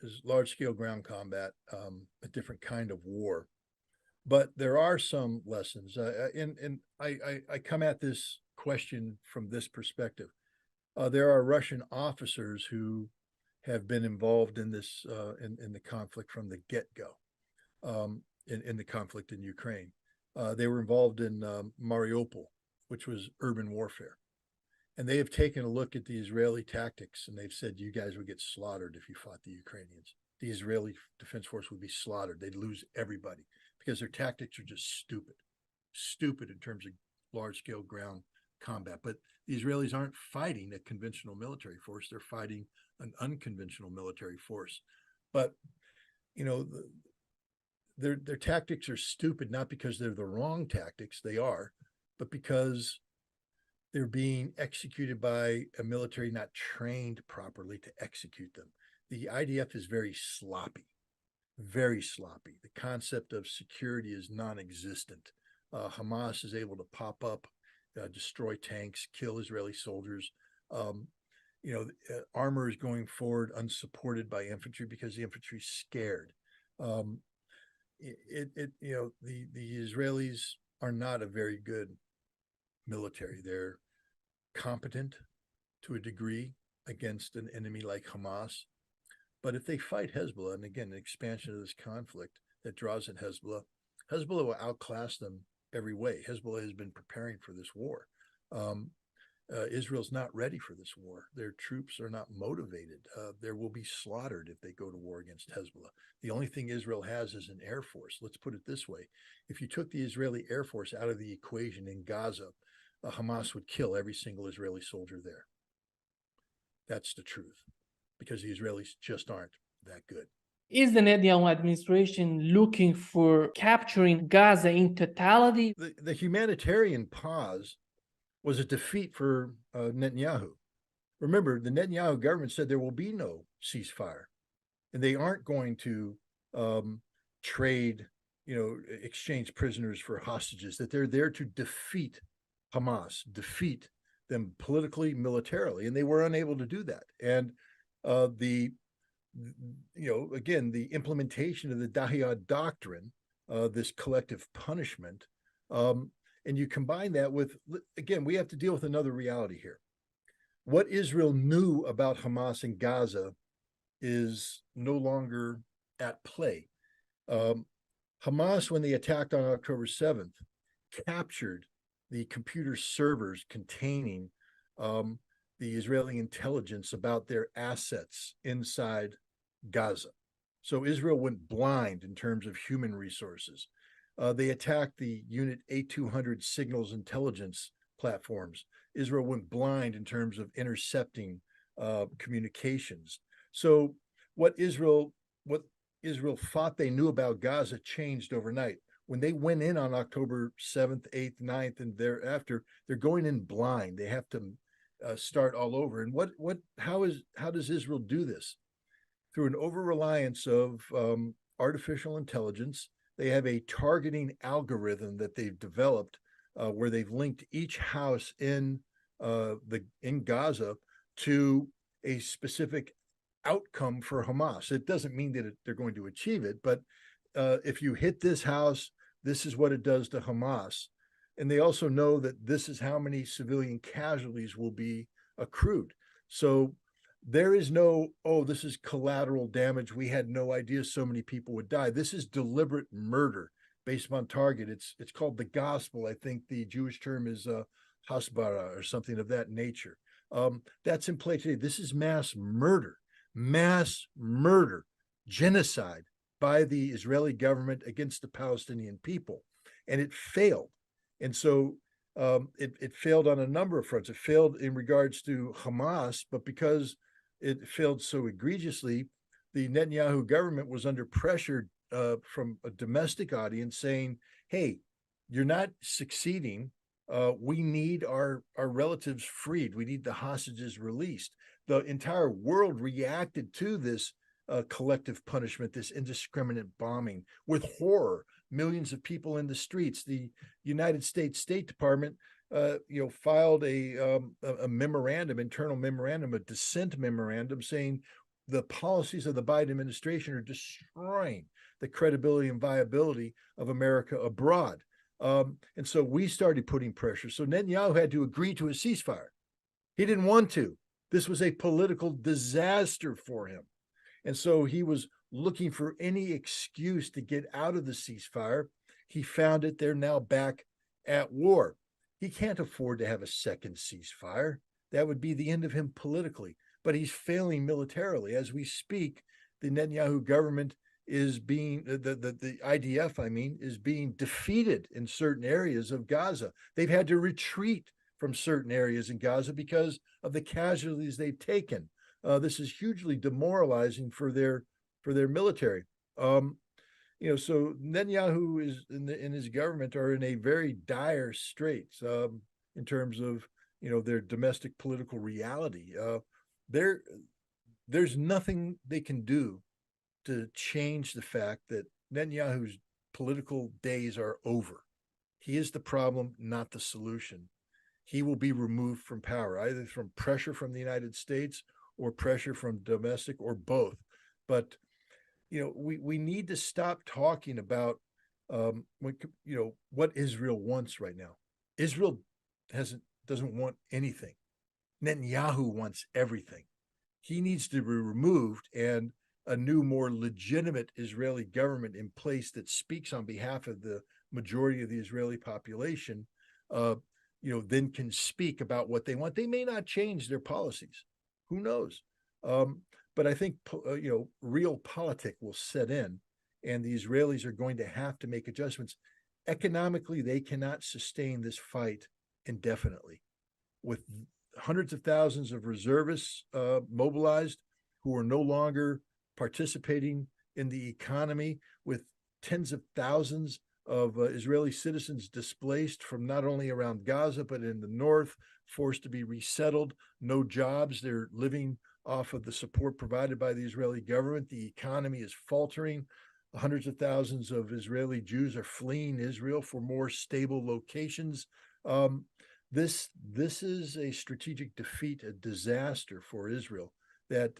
is large-scale ground combat, a different kind of war. But there are some lessons, and I come at this question from this perspective. There are Russian officers who have been involved in this in the conflict from the get-go, in the conflict in Ukraine. They were involved in Mariupol, which was urban warfare. And they have taken a look at the Israeli tactics, and they've said, you guys would get slaughtered if you fought the Ukrainians. The Israeli Defense Force would be slaughtered. They'd lose everybody because their tactics are just stupid in terms of large-scale ground combat. But the Israelis aren't fighting a conventional military force. They're fighting an unconventional military force. But, you know, their tactics are stupid, not because they're the wrong tactics, they are, but because they're being executed by a military not trained properly to execute them. The IDF is very sloppy, very sloppy. The concept of security is non-existent. Hamas is able to pop up, destroy tanks, kill Israeli soldiers. Armor is going forward unsupported by infantry because the infantry is scared. The Israelis are not a very good military. They're competent to a degree against an enemy like Hamas. But if they fight Hezbollah, and again, the expansion of this conflict that draws in Hezbollah will outclass them every way. Hezbollah has been preparing for this war. Israel's not ready for this war. Their troops are not motivated. There will be slaughtered if they go to war against Hezbollah. The only thing Israel has is an air force. Let's put it this way. If you took the Israeli Air Force out of the equation in Gaza, Hamas would kill every single Israeli soldier there. That's the truth, because the Israelis just aren't that good. Is the Netanyahu administration looking for capturing Gaza in totality? The humanitarian pause was a defeat for Netanyahu. Remember, the Netanyahu government said there will be no ceasefire, and they aren't going to trade, exchange prisoners for hostages, that they're there to defeat Hamas, defeat them politically, militarily, and they were unable to do that. And the implementation of the Dahiyat doctrine, this collective punishment, and you combine that with, again, we have to deal with another reality here. What Israel knew about Hamas in Gaza is no longer at play. Hamas, when they attacked on October 7th, captured the computer servers containing the Israeli intelligence about their assets inside Gaza. So Israel went blind in terms of human resources. They attacked the Unit A200 signals intelligence platforms. Israel went blind in terms of intercepting communications. So what Israel thought they knew about Gaza changed overnight. When they went in on October 7th, 8th, 9th, and thereafter, they're going in blind. They have to start all over. And how does Israel do this? Through an over-reliance of artificial intelligence. They have a targeting algorithm that they've developed where they've linked each house in Gaza to a specific outcome for Hamas. It doesn't mean that they're going to achieve it, but if you hit this house, this is what it does to Hamas. And they also know that this is how many civilian casualties will be accrued. So there is no, this is collateral damage. We had no idea so many people would die. This is deliberate murder based on target. It's called the gospel. I think the Jewish term is hasbara or something of that nature. That's in play today. This is mass murder, genocide by the Israeli government against the Palestinian people. And it failed. And so it failed on a number of fronts. It failed in regards to Hamas, but because it failed so egregiously, the Netanyahu government was under pressure from a domestic audience saying, hey, you're not succeeding. We need our relatives freed. We need the hostages released. The entire world reacted to this collective punishment, this indiscriminate bombing with horror, millions of people in the streets. The United States State Department filed a memorandum, internal memorandum, a dissent memorandum saying the policies of the Biden administration are destroying the credibility and viability of America abroad. And so we started putting pressure. So Netanyahu had to agree to a ceasefire. He didn't want to. This was a political disaster for him. And so he was looking for any excuse to get out of the ceasefire. He found it. They're now back at war. He can't afford to have a second ceasefire. That would be the end of him politically. But he's failing militarily. As we speak, the Netanyahu government is being, the IDF, I mean, is being defeated in certain areas of Gaza. They've had to retreat from certain areas in Gaza because of the casualties they've taken. This is hugely demoralizing for their military. So Netanyahu is in his government are in a very dire straits in terms of their domestic political reality. There's nothing they can do to change the fact that Netanyahu's political days are over. He is the problem, not the solution. He will be removed from power, either from pressure from the United States or pressure from domestic or both. But we need to stop talking about what Israel wants right now. Israel doesn't want anything. Netanyahu wants everything. He needs to be removed and a new, more legitimate Israeli government in place that speaks on behalf of the majority of the Israeli population, then can speak about what they want. They may not change their policies. Who knows? But I think, real politic will set in, and the Israelis are going to have to make adjustments. Economically, they cannot sustain this fight indefinitely. With hundreds of thousands of reservists mobilized who are no longer participating in the economy, with tens of thousands of Israeli citizens displaced from not only around Gaza, but in the north, forced to be resettled, no jobs. They're living off of the support provided by the Israeli government. The economy is faltering. Hundreds of thousands of Israeli Jews are fleeing Israel for more stable locations. This is a strategic defeat, a disaster for Israel, that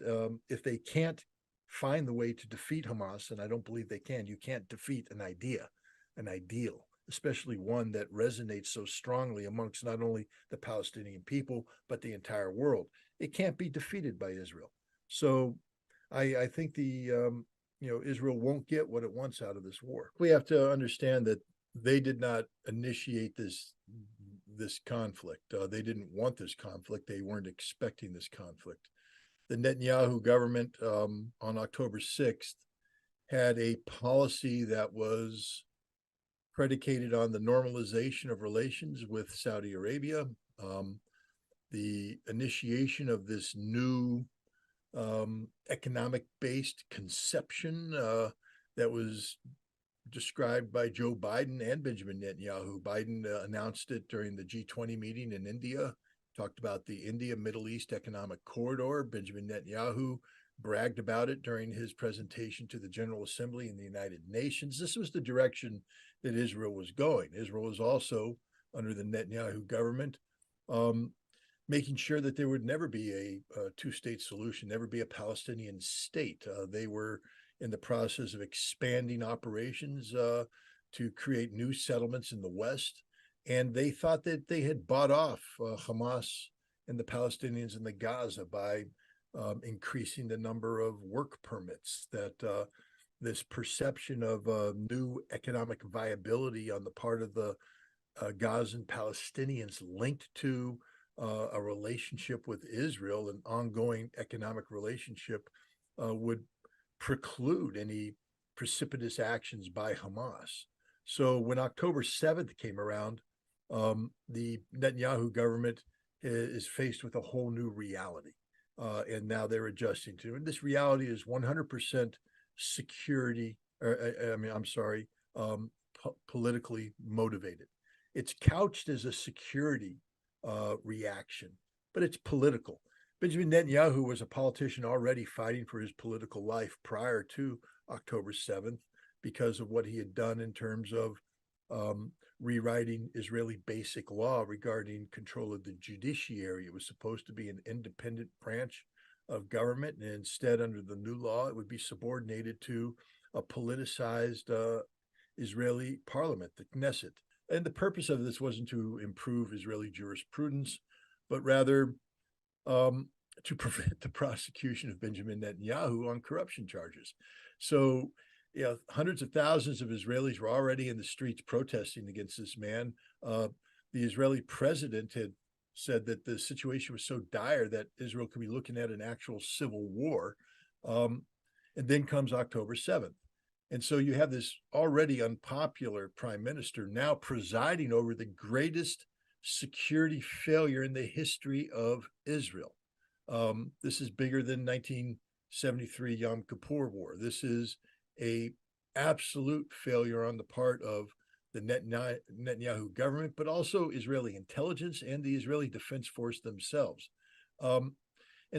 if they can't find the way to defeat Hamas, and I don't believe they can, you can't defeat an ideal, especially one that resonates so strongly amongst not only the Palestinian people, but the entire world. It can't be defeated by Israel. So I think Israel won't get what it wants out of this war. We have to understand that they did not initiate this conflict. They didn't want this conflict. They weren't expecting this conflict. The Netanyahu government on October 6th had a policy that was predicated on the normalization of relations with Saudi Arabia, the initiation of this new economic-based conception that was described by Joe Biden and Benjamin Netanyahu. Biden announced it during the G20 meeting in India, talked about the India-Middle East Economic Corridor. Benjamin Netanyahu bragged about it during his presentation to the General Assembly in the United Nations. This was the direction that Israel was going. Israel was also, under the Netanyahu government, making sure that there would never be a two-state solution, never be a Palestinian state. They were in the process of expanding operations to create new settlements in the West. And they thought that they had bought off Hamas and the Palestinians in the Gaza by increasing the number of work permits, that this perception of new economic viability on the part of the Gazan Palestinians linked to a relationship with Israel, an ongoing economic relationship, would preclude any precipitous actions by Hamas. So when October 7th came around, the Netanyahu government is faced with a whole new reality. And now they're adjusting to. And this reality is 100% security, politically motivated. It's couched as a security reaction, but it's political. Benjamin Netanyahu was a politician already fighting for his political life prior to October 7th because of what he had done in terms of rewriting Israeli basic law regarding control of the judiciary. It was supposed to be an independent branch of government, and instead, under the new law, it would be subordinated to a politicized Israeli parliament, the Knesset. And the purpose of this wasn't to improve Israeli jurisprudence, but rather to prevent the prosecution of Benjamin Netanyahu on corruption charges. So, hundreds of thousands of Israelis were already in the streets protesting against this man. The Israeli president had said that the situation was so dire that Israel could be looking at an actual civil war. And then comes October 7th. And so you have this already unpopular prime minister now presiding over the greatest security failure in the history of Israel. This is bigger than 1973 Yom Kippur War. This is a absolute failure on the part of the Netanyahu government, but also Israeli intelligence and the Israeli Defense Force themselves. And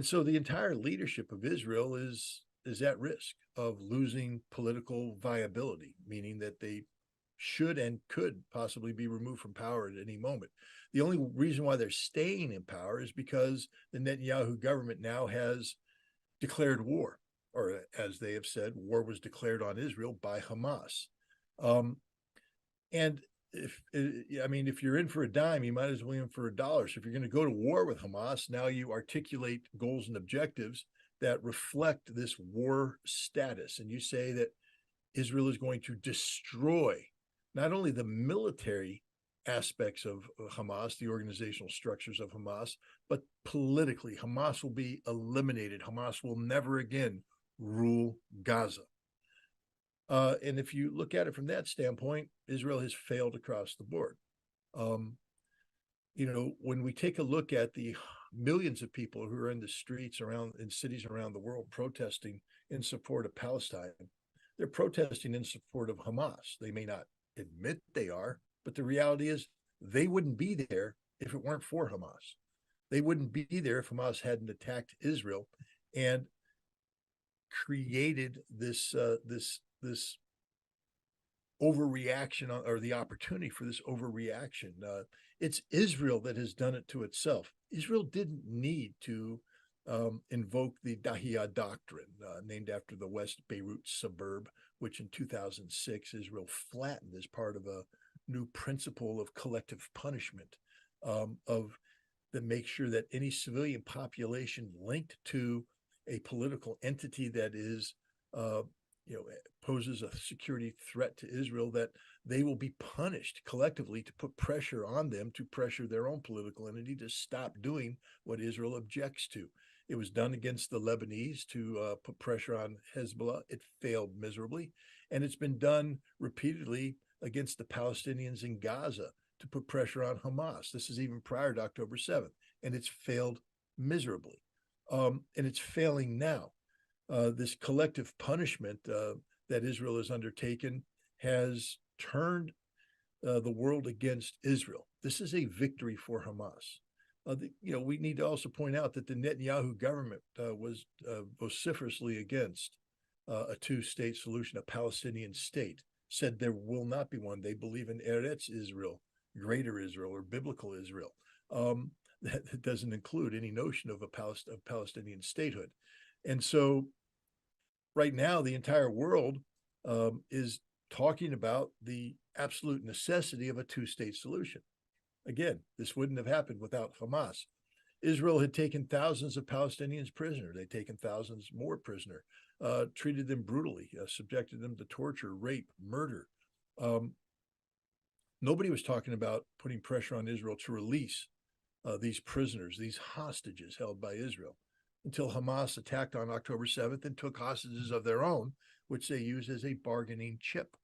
so the entire leadership of Israel is at risk of losing political viability, meaning that they should and could possibly be removed from power at any moment. The only reason why they're staying in power is because the Netanyahu government now has declared war, or as they have said, war was declared on Israel by Hamas. And if you're in for a dime, you might as well be in for a dollar. So if you're going to go to war with Hamas, now you articulate goals and objectives that reflect this war status. And you say that Israel is going to destroy not only the military aspects of Hamas, the organizational structures of Hamas, but politically, Hamas will be eliminated. Hamas will never again rule Gaza. And if you look at it from that standpoint, Israel has failed across the board. When we take a look at the millions of people who are in the streets in cities around the world protesting in support of Palestine, they're protesting in support of Hamas. They may not admit they are, but the reality is they wouldn't be there if it weren't for Hamas. They wouldn't be there if Hamas hadn't attacked Israel and created this overreaction, or the opportunity for this overreaction. It's Israel that has done it to itself. Israel didn't need to invoke the Dahiya doctrine, named after the West Beirut suburb, which in 2006 Israel flattened as part of a new principle of collective punishment, that makes sure that any civilian population linked to a political entity that is poses a security threat to Israel, that they will be punished collectively to put pressure on them, to pressure their own political entity to stop doing what Israel objects to. It was done against the Lebanese to put pressure on Hizbullah. It failed miserably. And it's been done repeatedly against the Palestinians in Gaza to put pressure on Hamas. This is even prior to October 7th, and it's failed miserably. And it's failing now. This collective punishment that Israel has undertaken has turned the world against Israel. This is a victory for Hamas. We need to also point out that the Netanyahu government was vociferously against a two-state solution, a Palestinian state, said there will not be one. They believe in Eretz Israel, greater Israel, or biblical Israel. That doesn't include any notion of Palestinian statehood. And so right now, the entire world is talking about the absolute necessity of a two-state solution. Again, this wouldn't have happened without Hamas. Israel had taken thousands of Palestinians prisoner. They'd taken thousands more prisoner, treated them brutally, subjected them to torture, rape, murder. Nobody was talking about putting pressure on Israel to release these prisoners, these hostages held by Israel, until Hamas attacked on October 7th and took hostages of their own, which they use as a bargaining chip.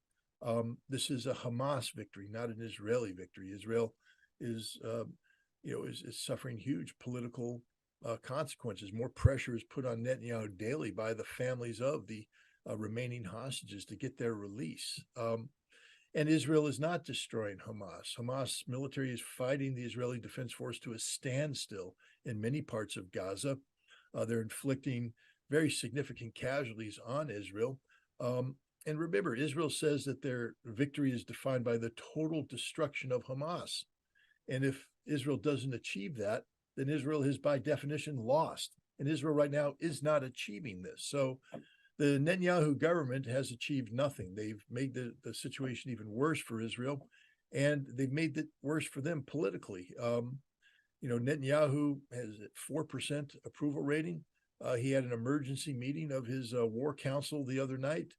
This is a Hamas victory, not an Israeli victory. Israel is suffering huge political consequences. More pressure is put on Netanyahu daily by the families of the remaining hostages to get their release. And Israel is not destroying Hamas. Hamas military is fighting the Israeli Defense Force to a standstill in many parts of Gaza. They're inflicting very significant casualties on Israel. And remember, Israel says that their victory is defined by the total destruction of Hamas. And if Israel doesn't achieve that, then Israel has by definition lost. and Israel right now is not achieving this. So the Netanyahu government has achieved nothing. They've made the situation even worse for Israel, and they've made it worse for them politically. Netanyahu has a 4% approval rating. He had an emergency meeting of his war council the other night,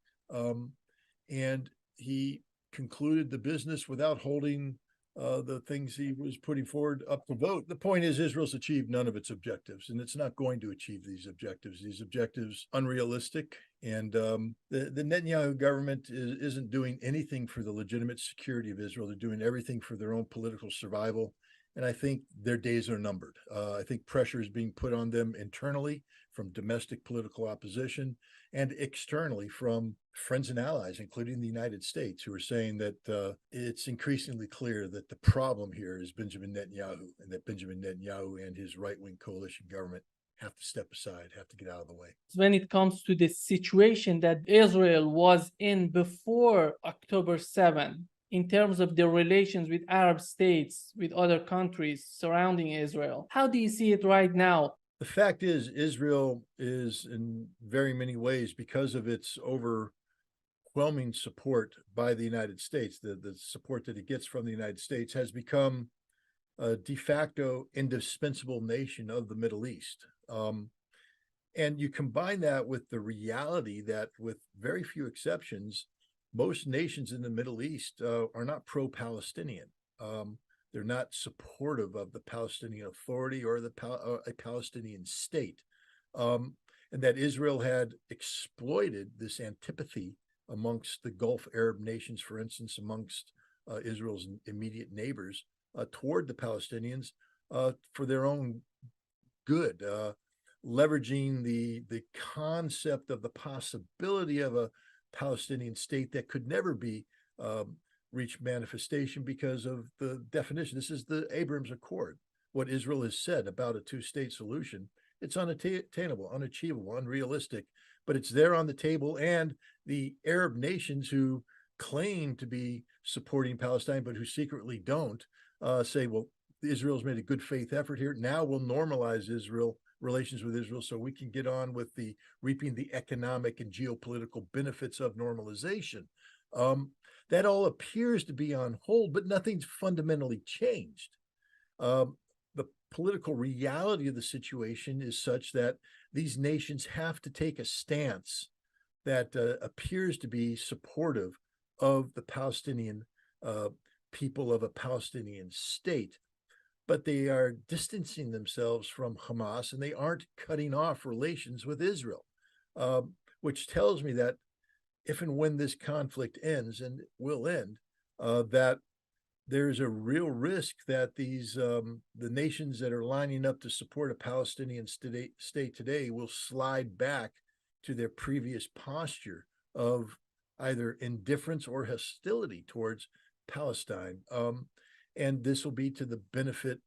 and he concluded the business without holding the things he was putting forward up to vote. The point is, Israel's achieved none of its objectives, and it's not going to achieve these objectives. These objectives unrealistic, and the Netanyahu government isn't doing anything for the legitimate security of Israel. They're doing everything for their own political survival, and I think their days are numbered. I think pressure is being put on them internally from domestic political opposition and externally from friends and allies, including the United States, who are saying that it's increasingly clear that the problem here is Benjamin Netanyahu, and that Benjamin Netanyahu and his right-wing coalition government have to step aside, have to get out of the way. When it comes to the situation that Israel was in before October 7, in terms of the relations with Arab states, with other countries surrounding Israel, how do you see it right now? The fact is, Israel is in very many ways, because of its overwhelming support by the United States, the support that it gets from the United States, has become a de facto indispensable nation of the Middle East. And you combine that with the reality that, with very few exceptions, most nations in the Middle East are not pro-Palestinian. They're not supportive of the Palestinian Authority or a Palestinian state. And that Israel had exploited this antipathy amongst the Gulf Arab nations, for instance, amongst Israel's immediate neighbors, toward the Palestinians for their own good, leveraging the concept of the possibility of a Palestinian state that could never be reach manifestation because of the definition. This is the Abraham Accord. What Israel has said about a two-state solution, it's unattainable, unachievable, unrealistic, but it's there on the table. And the Arab nations who claim to be supporting Palestine, but who secretly don't, say, well, Israel's made a good faith effort here. Now we'll normalize relations with Israel, so we can get on with reaping the economic and geopolitical benefits of normalization. That all appears to be on hold, but nothing's fundamentally changed. The political reality of the situation is such that these nations have to take a stance that appears to be supportive of the Palestinian people, of a Palestinian state, but they are distancing themselves from Hamas, and they aren't cutting off relations with Israel, which tells me that if and when this conflict ends, and it will end, that there's a real risk that the nations that are lining up to support a Palestinian state today will slide back to their previous posture of either indifference or hostility towards Palestine. And this will be to the benefit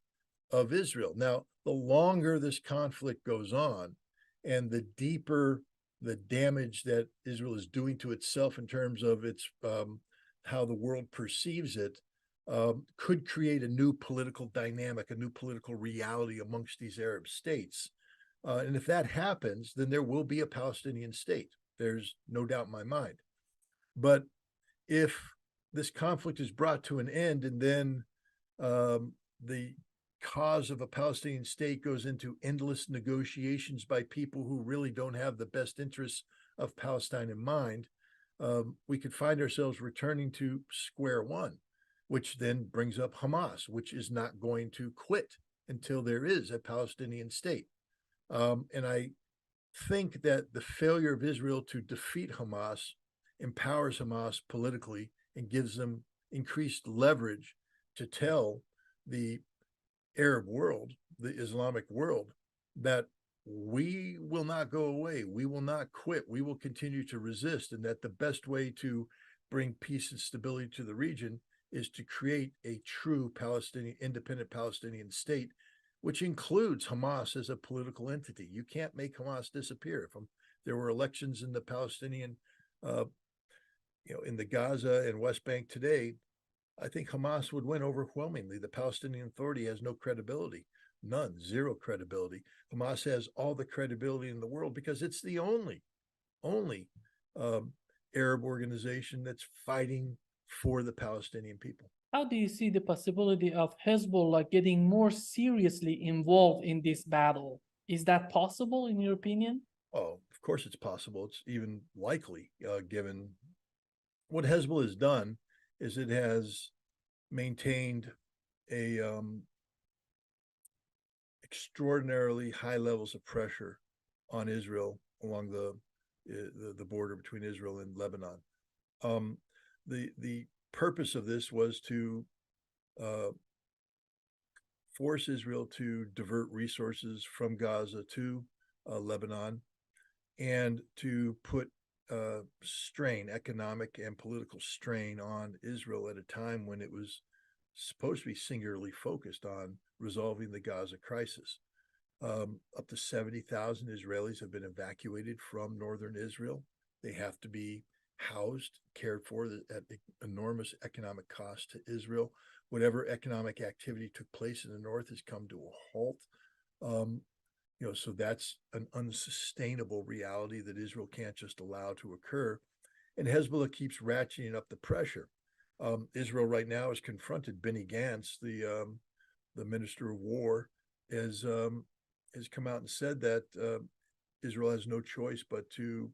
of Israel. Now, the longer this conflict goes on, and the deeper the damage that Israel is doing to itself in terms of its how the world perceives it, could create a new political dynamic, a new political reality amongst these Arab states. And if that happens, then there will be a Palestinian state. There's no doubt in my mind. But if this conflict is brought to an end, and then the cause of a Palestinian state goes into endless negotiations by people who really don't have the best interests of Palestine in mind, we could find ourselves returning to square one, which then brings up Hamas, which is not going to quit until there is a Palestinian state. And I think that the failure of Israel to defeat Hamas empowers Hamas politically and gives them increased leverage to tell the Arab world, the Islamic world, that we will not go away. We will not quit. We will continue to resist. And that the best way to bring peace and stability to the region is to create a true independent Palestinian state, which includes Hamas as a political entity. You can't make Hamas disappear. If there were elections in the Palestinian, in the Gaza and West Bank today, I think Hamas would win overwhelmingly. The Palestinian Authority has no credibility. None, zero credibility. Hamas has all the credibility in the world because it's the only um, Arab organization that's fighting for the Palestinian people. How do you see the possibility of Hezbollah getting more seriously involved in this battle? Is that possible, in your opinion? Oh, of course it's possible. It's even likely, given what Hezbollah has done is it has maintained a extraordinarily high levels of pressure on Israel along the border between Israel and Lebanon. Um, the purpose of this was to uh, force Israel to divert resources from Gaza to Lebanon and to put strain, economic and political strain on Israel at a time when it was supposed to be singularly focused on resolving the Gaza crisis. Up to 70,000 Israelis have been evacuated from northern Israel. They have to be housed, cared for at enormous economic cost to Israel. Whatever economic activity took place in the north has come to a halt. Um, so that's an unsustainable reality that Israel can't just allow to occur. And Hezbollah keeps ratcheting up the pressure. Israel right now has confronted Benny Gantz, the Minister of War, has come out and said that Israel has no choice but to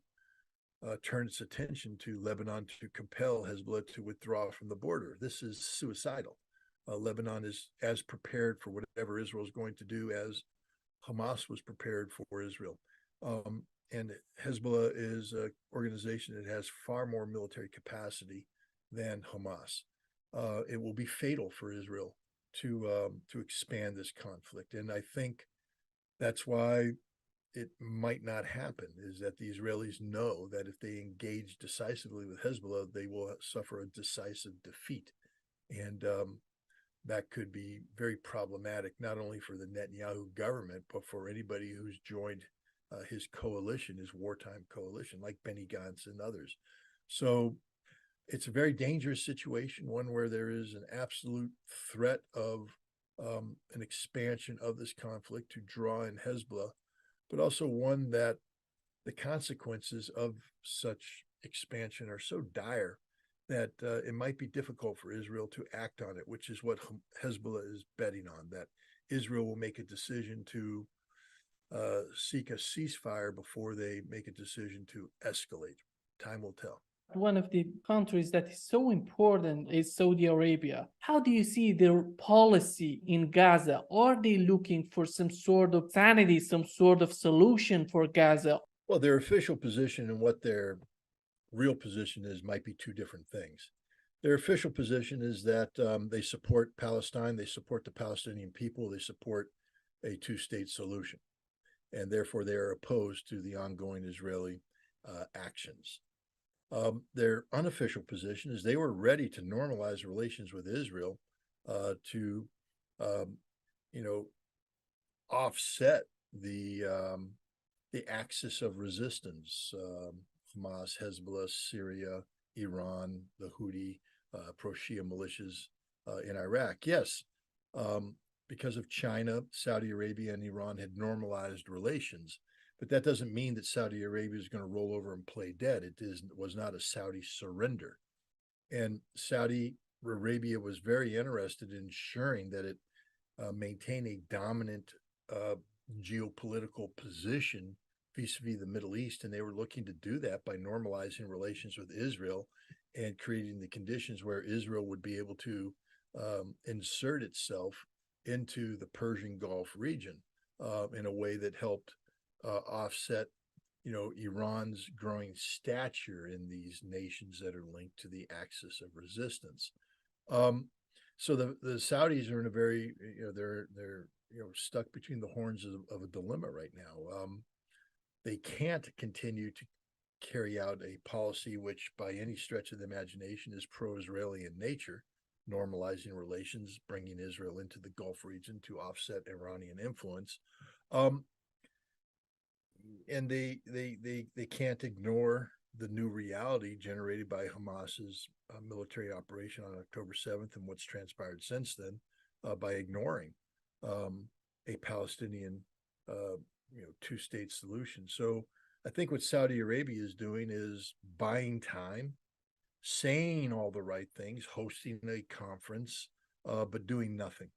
turn its attention to Lebanon to compel Hezbollah to withdraw from the border. This is suicidal. Lebanon is as prepared for whatever Israel is going to do as Hamas was prepared for Israel. And Hezbollah is an organization that has far more military capacity than Hamas. It will be fatal for Israel to expand this conflict, and I think that's why it might not happen. Is that the Israelis know that if they engage decisively with Hezbollah, they will suffer a decisive defeat, and that could be very problematic, not only for the Netanyahu government, but for anybody who's joined his coalition, his wartime coalition, like Benny Gantz and others. So it's a very dangerous situation, one where there is an absolute threat of an expansion of this conflict to draw in Hezbollah, but also one that the consequences of such expansion are so dire that it might be difficult for Israel to act on it, which is what Hezbollah is betting on, that Israel will make a decision to seek a ceasefire before they make a decision to escalate. Time will tell. One of the countries that is so important is Saudi Arabia. How do you see their policy in Gaza? Are they looking for some sort of sanity, some sort of solution for Gaza? Well, their official position and what their real position is might be two different things. Their official position is that they support Palestine, they support the Palestinian people, they support a two-state solution, and therefore they are opposed to the ongoing Israeli actions. Their unofficial position is they were ready to normalize relations with Israel to, offset the axis of resistance, Hamas, Hezbollah, Syria, Iran, the Houthi, pro-Shia militias in Iraq. Yes, because of China, Saudi Arabia, and Iran had normalized relations. But that doesn't mean that Saudi Arabia is going to roll over and play dead. Was not a Saudi surrender. And Saudi Arabia was very interested in ensuring that it maintain a dominant geopolitical position vis-a-vis the Middle East, and they were looking to do that by normalizing relations with Israel and creating the conditions where Israel would be able to insert itself into the Persian Gulf region in a way that helped offset, Iran's growing stature in these nations that are linked to the axis of resistance. So the Saudis are in a very, they're stuck between the horns of a dilemma right now. They can't continue to carry out a policy which, by any stretch of the imagination, is pro-Israeli in nature, normalizing relations, bringing Israel into the Gulf region to offset Iranian influence. And they can't ignore the new reality generated by Hamas's military operation on October 7th and what's transpired since then by ignoring a Palestinian, two-state solution. So I think what Saudi Arabia is doing is buying time, saying all the right things, hosting a conference, but doing nothing,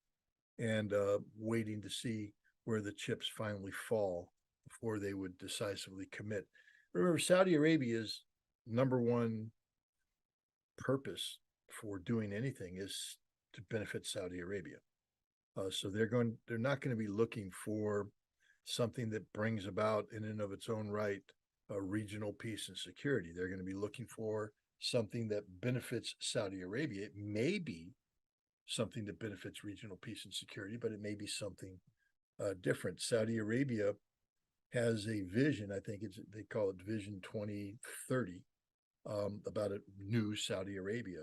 and waiting to see where the chips finally fall before they would decisively commit. Remember, Saudi Arabia's number one purpose for doing anything is to benefit Saudi Arabia. So they're not going to be looking for something that brings about, in and of its own right, regional peace and security. They're going to be looking for something that benefits Saudi Arabia. It may be something that benefits regional peace and security, but it may be something different. Saudi Arabia has a vision. I think they call it Vision 2030, about a new Saudi Arabia,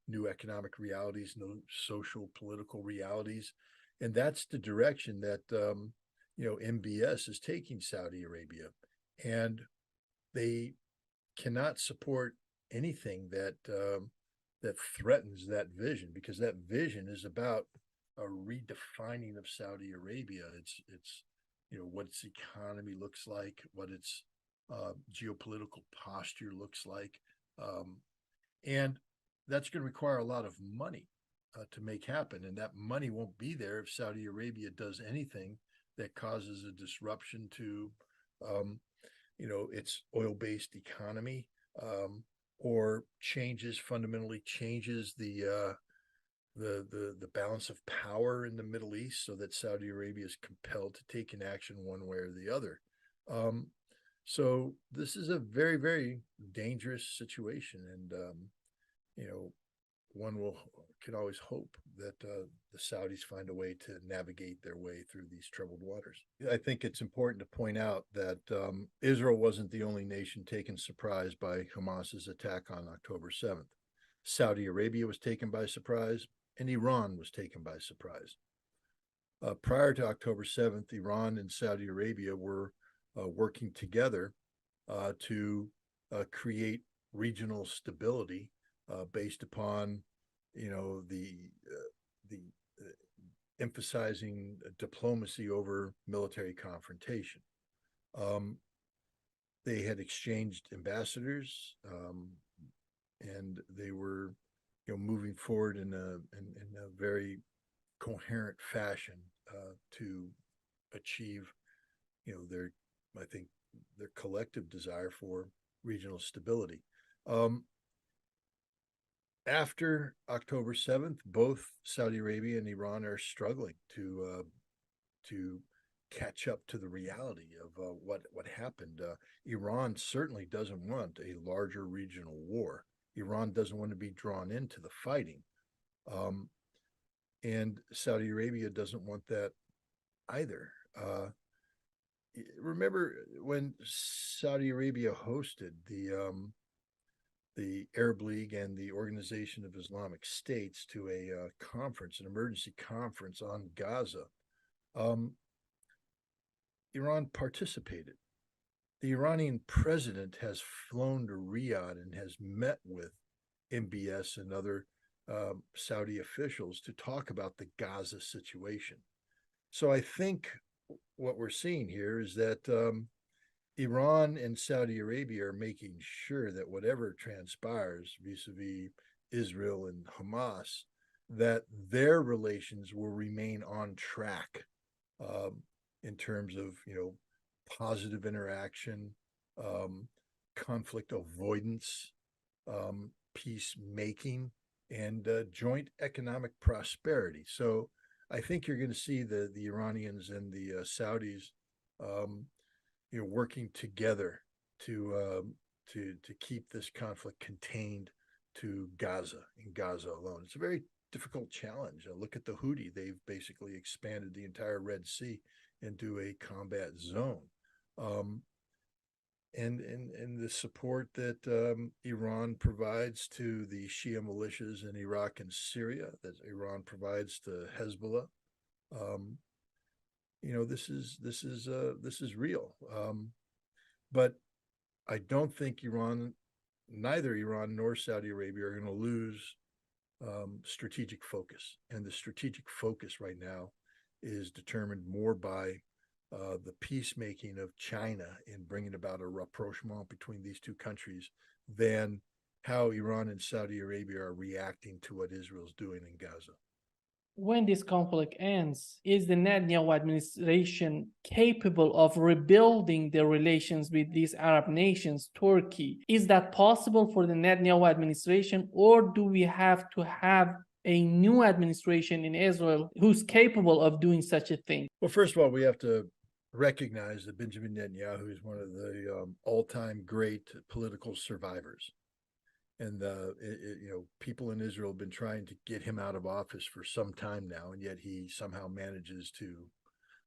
new economic realities, new social political realities, and that's the direction that MBS is taking Saudi Arabia, and they cannot support anything that threatens that vision, because that vision is about a redefining of Saudi Arabia. It's what its economy looks like, what its geopolitical posture looks like, and that's going to require a lot of money to make happen, and that money won't be there if Saudi Arabia does anything that causes a disruption to its oil-based economy, or fundamentally changes the balance of power in the Middle East, so that Saudi Arabia is compelled to take an action one way or the other. So this is a very, very dangerous situation, and one can always hope that the Saudis find a way to navigate their way through these troubled waters. I think it's important to point out that Israel wasn't the only nation taken surprise by Hamas's attack on October 7th. Saudi Arabia was taken by surprise, and Iran was taken by surprise. Prior to October 7th, Iran and Saudi Arabia were working together to create regional stability based upon the emphasizing diplomacy over military confrontation. They had exchanged ambassadors, and they were moving forward in a very coherent fashion to achieve I think their collective desire for regional stability. After October 7th, both Saudi Arabia and Iran are struggling to catch up to the reality of what happened. Iran certainly doesn't want a larger regional war. Iran doesn't want to be drawn into the fighting, and Saudi Arabia doesn't want that either. Remember when Saudi Arabia hosted the Arab League and the Organization of Islamic States to a conference, an emergency conference on Gaza? Iran participated. The Iranian president has flown to Riyadh and has met with MBS and other Saudi officials to talk about the Gaza situation. So I think what we're seeing here is that Iran and Saudi Arabia are making sure that whatever transpires vis-a-vis Israel and Hamas, that their relations will remain on track in terms of positive interaction, conflict avoidance, peacemaking, and joint economic prosperity. So I think you're going to see the Iranians and the Saudis, working together to keep this conflict contained to Gaza and Gaza alone. It's a very difficult challenge. Look at the Houthi; they've basically expanded the entire Red Sea into a combat zone, and the support that Iran provides to the Shia militias in Iraq and Syria, that Iran provides to Hizbullah. This is real, but I don't think neither Iran nor Saudi Arabia are going to lose strategic focus, and the strategic focus right now is determined more by the peacemaking of China in bringing about a rapprochement between these two countries than how Iran and Saudi Arabia are reacting to what Israel's doing in Gaza. When this conflict ends, is the Netanyahu administration capable of rebuilding their relations with these Arab nations, Turkey? Is that possible for the Netanyahu administration, or do we have to have a new administration in Israel who's capable of doing such a thing? Well, first of all, we have to recognize that Benjamin Netanyahu is one of the all-time great political survivors. And people in Israel have been trying to get him out of office for some time now, and yet he somehow manages to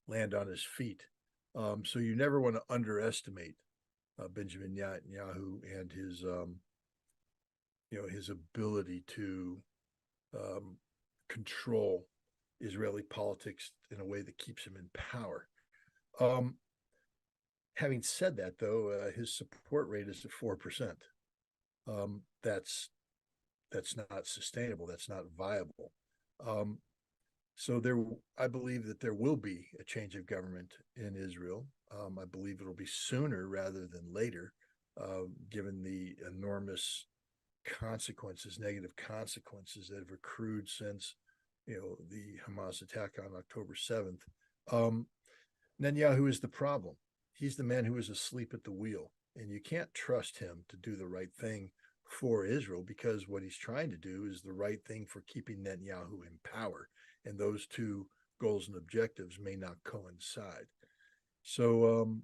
land on his feet. So you never want to underestimate Benjamin Netanyahu and his ability to control Israeli politics in a way that keeps him in power. Having said that, though, his support rate is at 4%. That's not sustainable. That's not viable. So I believe that there will be a change of government in Israel. I believe it'll be sooner rather than later, given the enormous consequences, negative consequences that have accrued since the Hamas attack on October 7th. Netanyahu is the problem. He's the man who is asleep at the wheel, and you can't trust him to do the right thing for Israel, because what he's trying to do is the right thing for keeping Netanyahu in power, and those two goals and objectives may not coincide. So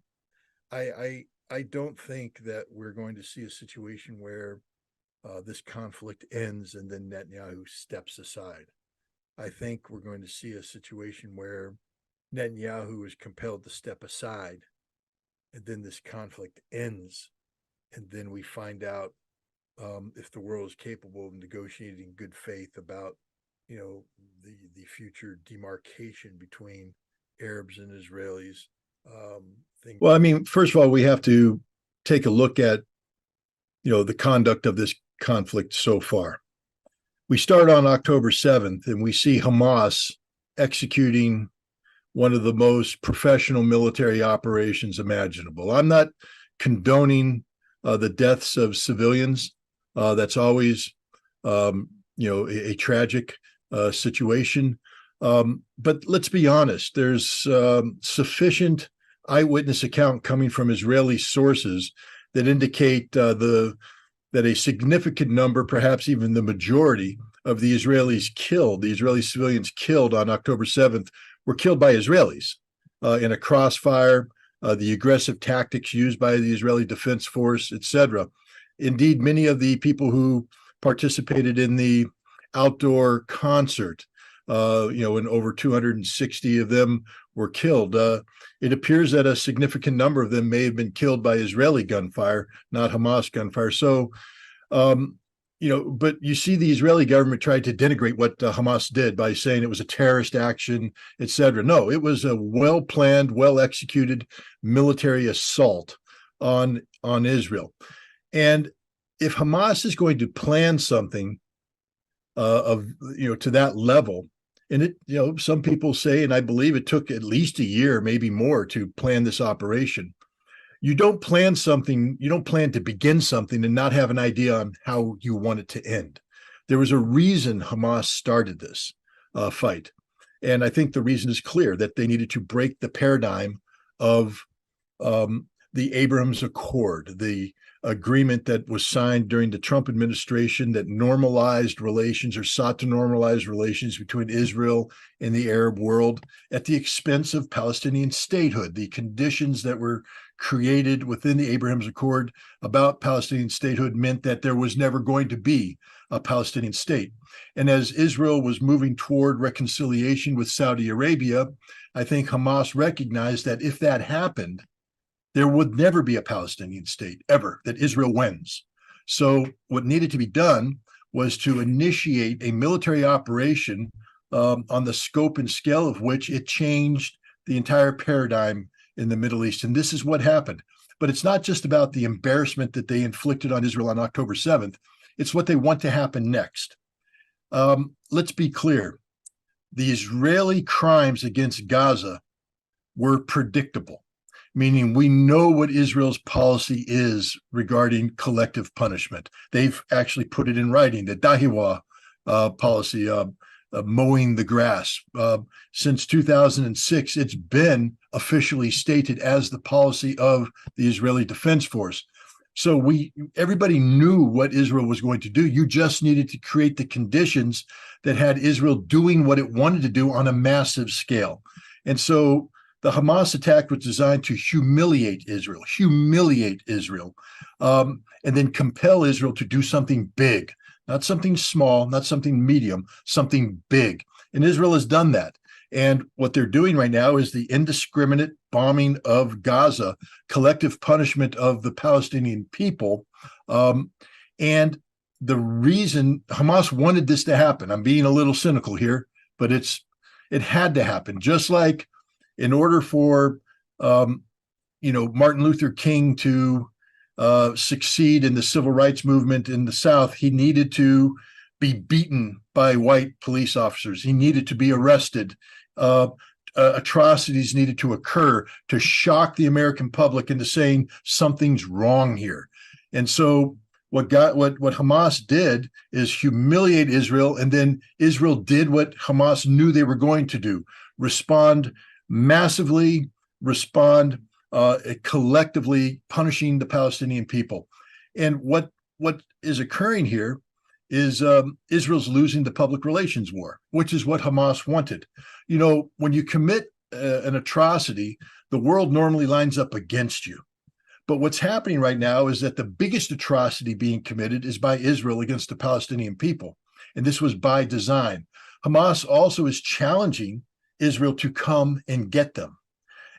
I don't think that we're going to see a situation where this conflict ends and then Netanyahu steps aside. I think we're going to see a situation where Netanyahu is compelled to step aside, and then this conflict ends, and then we find out if the world is capable of negotiating in good faith about the future demarcation between Arabs and Israelis. Well, I mean, first of all, we have to take a look at the conduct of this conflict so far. We start on October 7th, and we see Hamas executing one of the most professional military operations imaginable. I'm not condoning the deaths of civilians. That's always, a tragic situation. But let's be honest, there's sufficient eyewitness account coming from Israeli sources that indicate that a significant number, perhaps even the majority of the Israeli civilians killed on October 7th were killed by Israelis in a crossfire, the aggressive tactics used by the Israeli Defense Force, etc. Indeed, many of the people who participated in the outdoor concert, and over 260 of them were killed. It appears that a significant number of them may have been killed by Israeli gunfire, not Hamas gunfire. So, but you see the Israeli government tried to denigrate what Hamas did by saying it was a terrorist action, et cetera. No, it was a well-planned, well-executed military assault on Israel. And if Hamas is going to plan something to that level, and it, some people say, and I believe it took at least a year, maybe more, to plan this operation. You don't plan to begin something and not have an idea on how you want it to end. There was a reason Hamas started this fight. And I think the reason is clear, that they needed to break the paradigm of the Abraham Accord, the agreement that was signed during the Trump administration that normalized relations, or sought to normalize relations, between Israel and the Arab world at the expense of Palestinian statehood. The conditions that were created within the Abraham Accord about Palestinian statehood meant that there was never going to be a Palestinian state. And as Israel was moving toward reconciliation with Saudi Arabia, I think Hamas recognized that if that happened, there would never be a Palestinian state, ever, that Israel wins. So what needed to be done was to initiate a military operation on the scope and scale of which it changed the entire paradigm in the Middle East. And this is what happened. But it's not just about the embarrassment that they inflicted on Israel on October 7th. It's what they want to happen next. Let's be clear. the Israeli crimes against Gaza were predictable, meaning we know what Israel's policy is regarding collective punishment. They've actually put it in writing, the Dahiwa policy, mowing the grass. Since 2006, it's been officially stated as the policy of the Israeli Defense Force. So everybody knew what Israel was going to do. You just needed to create the conditions that had Israel doing what it wanted to do on a massive scale. And so the Hamas attack was designed to humiliate Israel, and then compel Israel to do something big, not something small, not something medium, something big. And Israel has done that. And what they're doing right now is the indiscriminate bombing of Gaza, collective punishment of the Palestinian people. And the reason Hamas wanted this to happen, I'm being a little cynical here, but it had to happen. Just like in order for Martin Luther King to succeed in the civil rights movement in the South, he needed to be beaten by white police officers. He needed to be arrested. Atrocities needed to occur to shock the American public into saying something's wrong here. And so what Hamas did is humiliate Israel, and then Israel did what Hamas knew they were going to do: respond massively, collectively punishing the Palestinian people. And what is occurring here is Israel's losing the public relations war, which is what Hamas wanted. When you commit an atrocity, the world normally lines up against you. But what's happening right now is that the biggest atrocity being committed is by Israel against the Palestinian people. And this was by design. Hamas also is challenging Israel to come and get them.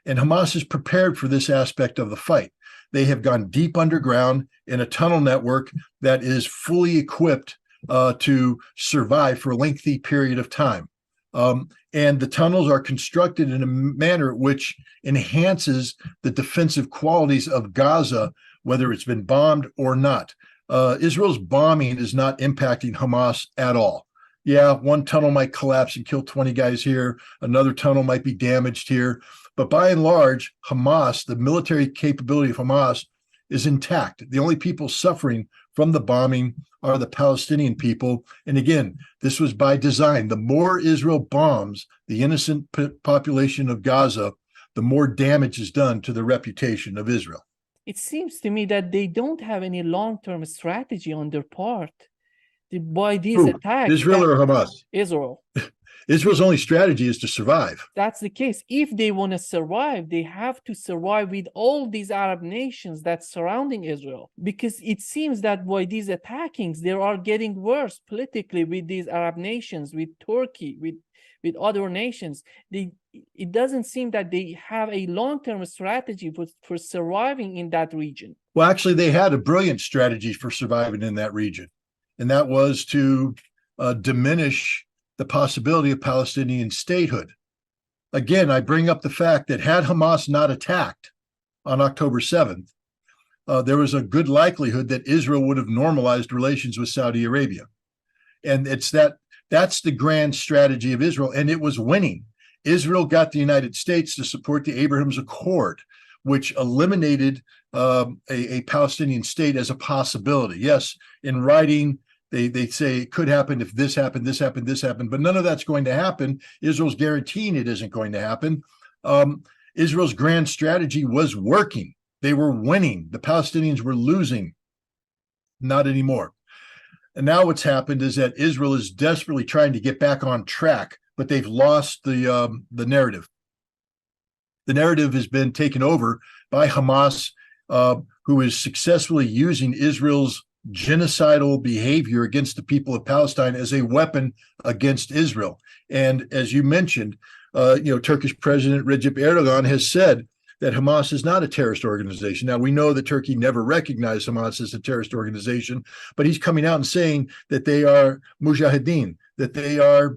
And Hamas is prepared for this aspect of the fight. They have gone deep underground in a tunnel network that is fully equipped to survive for a lengthy period of time. And the tunnels are constructed in a manner which enhances the defensive qualities of Gaza, whether it's been bombed or not. Israel's bombing is not impacting Hamas at all. Yeah, one tunnel might collapse and kill 20 guys here. Another tunnel might be damaged here. But by and large, Hamas, the military capability of Hamas, is intact. The only people suffering from the bombing are the Palestinian people. And again, this was by design. The more Israel bombs the innocent population of Gaza, the more damage is done to the reputation of Israel. It seems to me that they don't have any long-term strategy on their part. Why these attacks? Israel or Hamas? Israel. Israel's only strategy is to survive. That's the case. If they want to survive, they have to survive with all these Arab nations that's surrounding Israel. Because it seems that by these attackings, they are getting worse politically with these Arab nations, with Turkey, with other nations. It doesn't seem that they have a long-term strategy for surviving in that region. Well, actually, they had a brilliant strategy for surviving in that region. And that was to diminish the possibility of Palestinian statehood. Again, I bring up the fact that had Hamas not attacked on October 7th, there was a good likelihood that Israel would have normalized relations with Saudi Arabia. And that's the grand strategy of Israel, and it was winning. Israel got the United States to support the Abraham's Accord, which eliminated a Palestinian state as a possibility. Yes, in writing, they say it could happen if this happened, this happened, this happened, but none of that's going to happen. Israel's guaranteeing it isn't going to happen. Israel's grand strategy was working. They were winning. The Palestinians were losing. Not anymore. And now what's happened is that Israel is desperately trying to get back on track, but they've lost the narrative. The narrative has been taken over by Hamas, who is successfully using Israel's genocidal behavior against the people of Palestine as a weapon against Israel. And as you mentioned, Turkish President Recep Erdogan has said that Hamas is not a terrorist organization. Now, we know that Turkey never recognized Hamas as a terrorist organization, but he's coming out and saying that they are mujahideen, that they are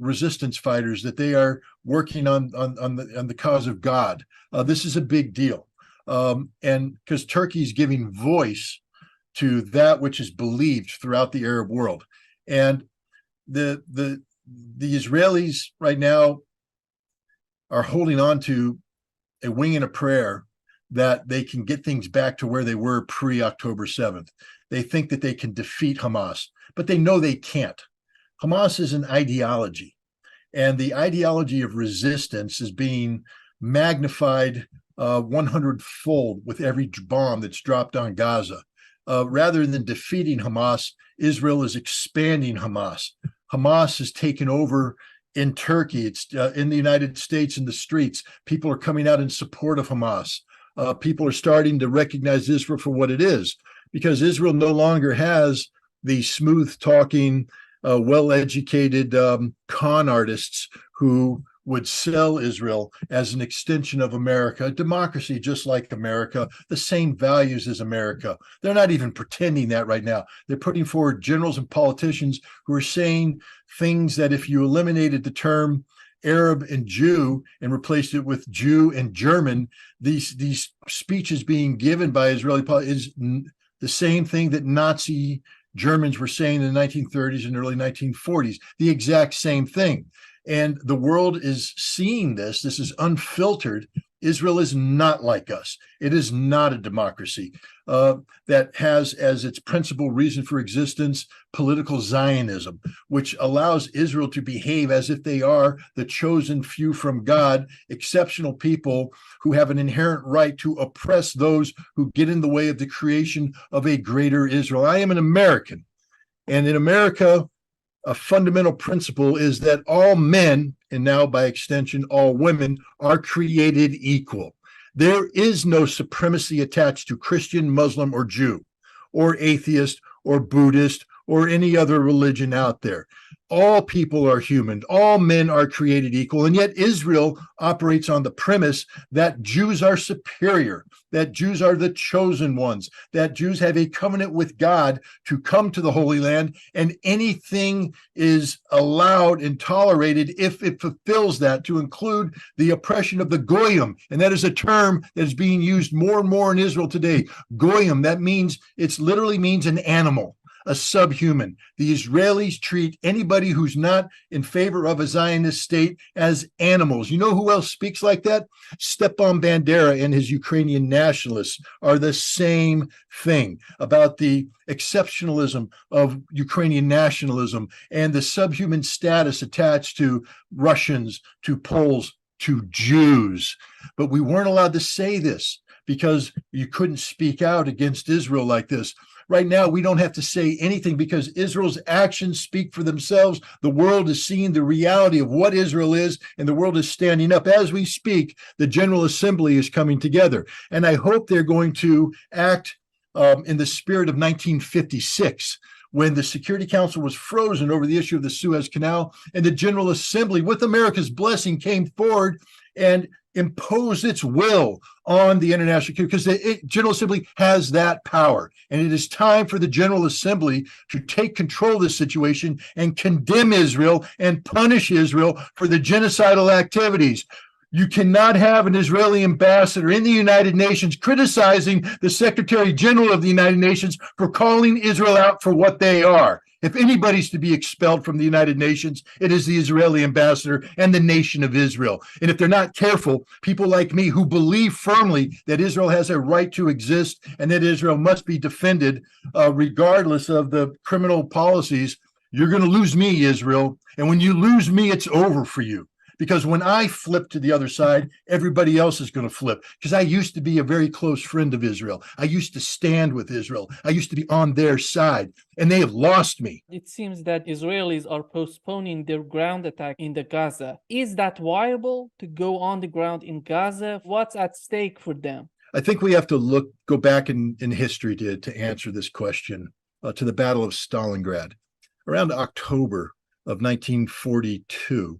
resistance fighters, that they are working on the cause of God. This is a big deal. And because Turkey's giving voice to that which is believed throughout the Arab world. And the the Israelis right now are holding on to a wing and a prayer that they can get things back to where they were pre-October 7th. They think that they can defeat Hamas, but they know they can't. Hamas is an ideology, and the ideology of resistance is being magnified 100-fold with every bomb that's dropped on Gaza. Rather than defeating Hamas, Israel is expanding Hamas. Hamas has taken over in Turkey. It's in the United States in the streets. People are coming out in support of Hamas. People are starting to recognize Israel for what it is, because Israel no longer has the smooth-talking, well-educated con artists who would sell Israel as an extension of America, a democracy just like America, the same values as America. They're not even pretending that right now. They're putting forward generals and politicians who are saying things that if you eliminated the term Arab and Jew and replaced it with Jew and German, these speeches being given by Israeli is the same thing that Nazi Germans were saying in the 1930s and early 1940s, the exact same thing. And the world is seeing this. This is unfiltered. Israel is not like us. It is not a democracy that has as its principal reason for existence political Zionism, which allows Israel to behave as if they are the chosen few from God, exceptional people who have an inherent right to oppress those who get in the way of the creation of a greater Israel. I am an American, and in America, a fundamental principle is that all men, and now by extension, all women, are created equal. There is no supremacy attached to Christian, Muslim, or Jew, or atheist, or Buddhist, or any other religion out there. All people are human. All men are created equal. And yet Israel operates on the premise that Jews are superior, that Jews are the chosen ones, that Jews have a covenant with God to come to the Holy Land, and anything is allowed and tolerated if it fulfills that, to include the oppression of the Goyim. And that is a term that is being used more and more in Israel today. Goyim, that means, it literally means an animal, a subhuman. The Israelis treat anybody who's not in favor of a Zionist state as animals. You know who else speaks like that? Stepan Bandera and his Ukrainian nationalists are the same thing about the exceptionalism of Ukrainian nationalism and the subhuman status attached to Russians, to Poles, to Jews. But we weren't allowed to say this because you couldn't speak out against Israel like this. Right now, we don't have to say anything because Israel's actions speak for themselves. The world is seeing the reality of what Israel is, and the world is standing up. As we speak, the General Assembly is coming together. And I hope they're going to act in the spirit of 1956, when the Security Council was frozen over the issue of the Suez Canal, and the General Assembly, with America's blessing, came forward and imposed its will on the international community, because the General Assembly has that power. And it is time for the General Assembly to take control of this situation and condemn Israel and punish Israel for the genocidal activities. You cannot have an Israeli ambassador in the United Nations criticizing the Secretary General of the United Nations for calling Israel out for what they are. If anybody's to be expelled from the United Nations, it is the Israeli ambassador and the nation of Israel. And if they're not careful, people like me who believe firmly that Israel has a right to exist and that Israel must be defended regardless of the criminal policies, you're going to lose me, Israel. And when you lose me, it's over for you. Because when I flip to the other side, everybody else is going to flip. Because I used to be a very close friend of Israel. I used to stand with Israel. I used to be on their side, and they have lost me. It seems that Israelis are postponing their ground attack in the Gaza. Is that viable to go on the ground in Gaza? What's at stake for them? I think we have to go back in history to answer this question, to the Battle of Stalingrad. Around October of 1942,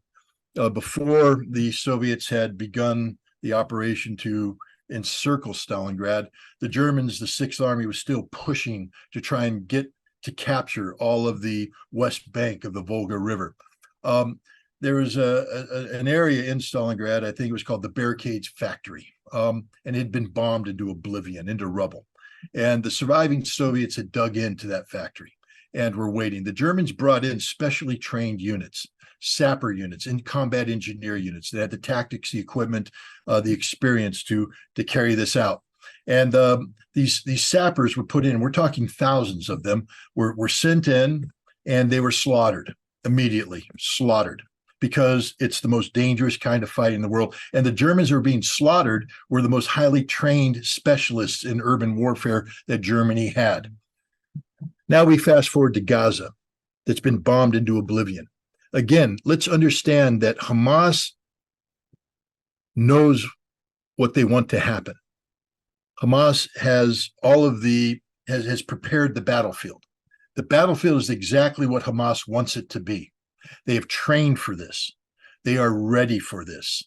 before the Soviets had begun the operation to encircle Stalingrad, the Germans, the Sixth Army, was still pushing to try and get to capture all of the west bank of the Volga River. There was an area in Stalingrad, I think it was called the Barricades Factory, and it had been bombed into oblivion, into rubble. And the surviving Soviets had dug into that factory and were waiting. The Germans brought in specially trained units sapper units and combat engineer units that had the tactics, the equipment, the experience to carry this out. And these sappers were put in, we're talking thousands of them, were sent in, and they were slaughtered immediately, slaughtered, because it's the most dangerous kind of fight in the world. And the Germans who were being slaughtered were the most highly trained specialists in urban warfare that Germany had. Now we fast forward to Gaza, that's been bombed into oblivion. Again, let's understand that Hamas knows what they want to happen. Hamas has has prepared the battlefield. The battlefield is exactly what Hamas wants it to be. They have trained for this. They are ready for this.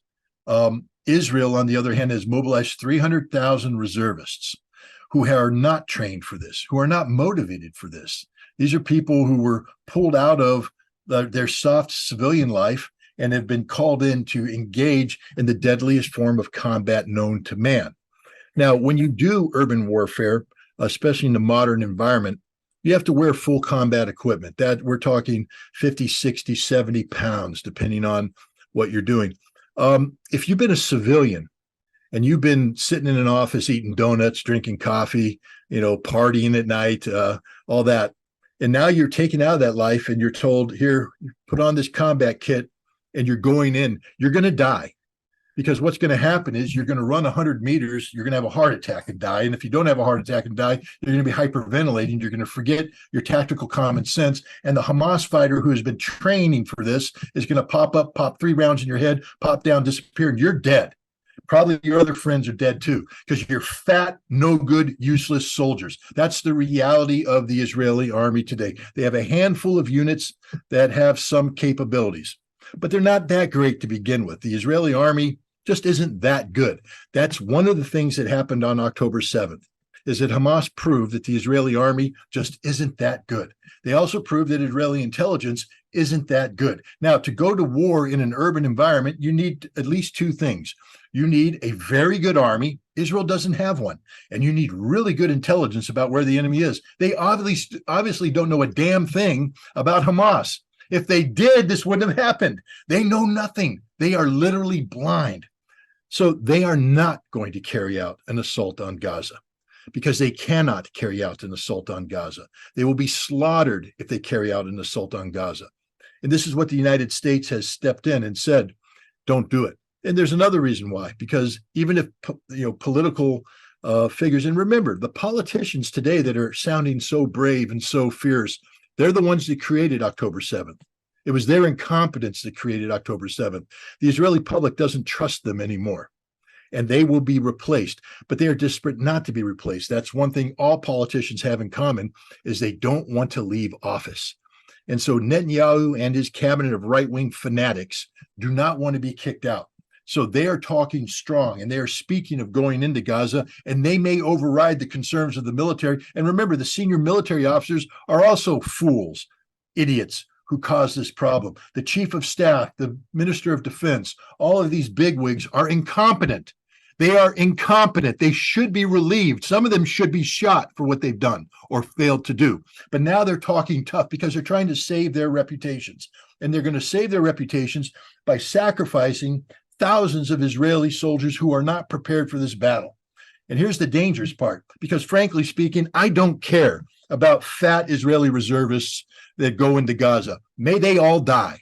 Israel, on the other hand, has mobilized 300,000 reservists who are not trained for this, who are not motivated for this. These are people who were pulled out of their soft civilian life and have been called in to engage in the deadliest form of combat known to man. Now, when you do urban warfare, especially in the modern environment, you have to wear full combat equipment. That we're talking 50, 60, 70 pounds, depending on what you're doing. If you've been a civilian and you've been sitting in an office eating donuts, drinking coffee, partying at night, all that, and now you're taken out of that life and you're told, here, put on this combat kit and you're going in, you're going to die. Because what's going to happen is you're going to run 100 meters, you're going to have a heart attack and die. And if you don't have a heart attack and die, you're going to be hyperventilating. You're going to forget your tactical common sense. And the Hamas fighter who has been training for this is going to pop up, pop 3 rounds in your head, pop down, disappear, and you're dead. Probably your other friends are dead too, because you're fat, no good, useless soldiers. That's the reality of the Israeli army today. They have a handful of units that have some capabilities, but they're not that great to begin with. The Israeli army just isn't that good. That's one of the things that happened on October 7th, is that Hamas proved that the Israeli army just isn't that good. They also proved that Israeli intelligence isn't that good. Now, to go to war in an urban environment, you need at least 2 things. You need a very good army. Israel doesn't have one. And you need really good intelligence about where the enemy is. They obviously don't know a damn thing about Hamas. If they did, this wouldn't have happened. They know nothing. They are literally blind. So they are not going to carry out an assault on Gaza, because they cannot carry out an assault on Gaza. They will be slaughtered if they carry out an assault on Gaza. And this is what the United States has stepped in and said, don't do it. And there's another reason why, because even if political figures, and remember, the politicians today that are sounding so brave and so fierce, they're the ones that created October 7th. It was their incompetence that created October 7th. The Israeli public doesn't trust them anymore, and they will be replaced, but they are desperate not to be replaced. That's one thing all politicians have in common, is they don't want to leave office. And so Netanyahu and his cabinet of right-wing fanatics do not want to be kicked out. So they are talking strong, and they are speaking of going into Gaza, and they may override the concerns of the military. And remember, the senior military officers are also fools, idiots, who caused this problem. The chief of staff, the minister of defense, all of these bigwigs are incompetent. They are incompetent. They should be relieved. Some of them should be shot for what they've done or failed to do. But now they're talking tough because they're trying to save their reputations. And they're going to save their reputations by sacrificing thousands of Israeli soldiers who are not prepared for this battle. And here's the dangerous part, because frankly speaking, I don't care about fat Israeli reservists that go into Gaza. May they all die.